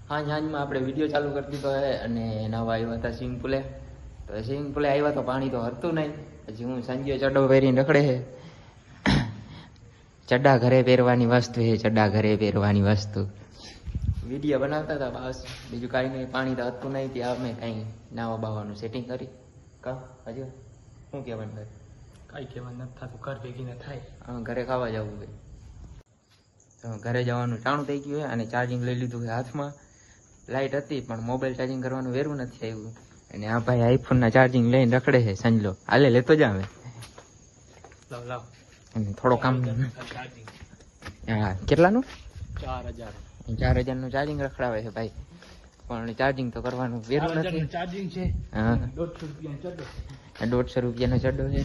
સાંજમાં આપણે વિડીયો ચાલુ કરી દીધો હે અને નવા આવ્યા હતા સ્વિમિંગ પૂલે. તો સ્વિમિંગ પૂલે આવ્યા તો પાણી તો હતું નહીં. હજી હું સંજય ચડ્ડો પહેરીને રખડે છે. ચડ્ડા ઘરે પહેરવાની વસ્તુ છે, ચડ્ડા ઘરે પહેરવાની વસ્તુ. વિડીયો બનાવતા હતા બસ, બીજું કાંઈ નહીં. પાણી તો હતું નહીં ત્યાં અમે કાંઈ નાવા બાવાનું સેટિંગ કરી. કા હજુ શું કહેવાનું ભાઈ? કાંઈ કહેવાનું નથી થતું, ઘર ભેગી ન થાય. હા, ઘરે ખાવા જવું ભાઈ. તો ઘરે જવાનું ટાણું થઈ ગયું છે અને ચાર્જિંગ લઈ લીધું છે હાથમાં. લાઇટ હતી પણ મોબાઈલ ચાર્જિંગ કરવાનું વેરું નથી આવ્યું. અને આ ભાઈ આઈફોનના ચાર્જિંગ લઈને રખડે છે. સંજલો હાલે લેતો જ આવે. લાવ અને થોડો કામ. હા, કેટલાનું? 4000. 4000નું ચાર્જિંગ રખડાવે છે ભાઈ, પણ ચાર્જિંગ તો કરવાનું વેરું નથી. ચાર્જિંગ છે. હા, 150 રૂપિયાનો ચડ્ડો. 150 રૂપિયાનો ચડ્ડો છે.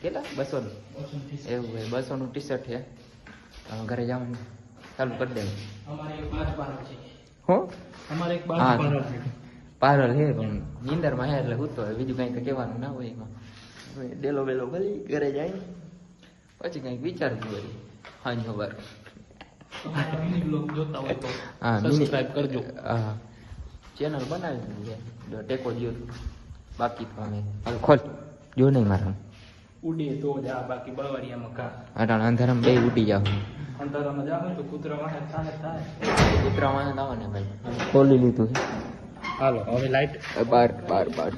કેટલા? 200 એવું હોય. 200 નું ટી શર્ટ છે. ઘરે જવાનું ચાલુ કરી દેવું. અમારે એક 5 પારલ છે. હું અમારે એક 5 હા, પારલ છે. પારલ છે પણ નીંદરમાં હે એટલે હું તો બીજું કઈ તો કહેવાનું ના હોય એમાં. ડેલો બેલો ભલી ઘરે જાય પછી કઈક વિચારવું હોય. હા ખબર. તમારા મિની બ્લોગ જોતા હોય તો હા, સબસ્ક્રાઇબ કરજો. હા, ચેનલ બનાવી દીધી છે, ટેકો દો. બાકી તો અમે હાલ ખોલ જો નહીં મારા ઉડે તો જા, બાકી બળવાડિયામાં કા. અટાણ અંધારામાં બે ઉડી જાવ. અંધારામાં જાવ તો કૂતરા વાહે થાય. કૂતરા વાહન આવો ને ભાઈ. ખોલી લીધું છે. હાલો હવે લાઈટ બાર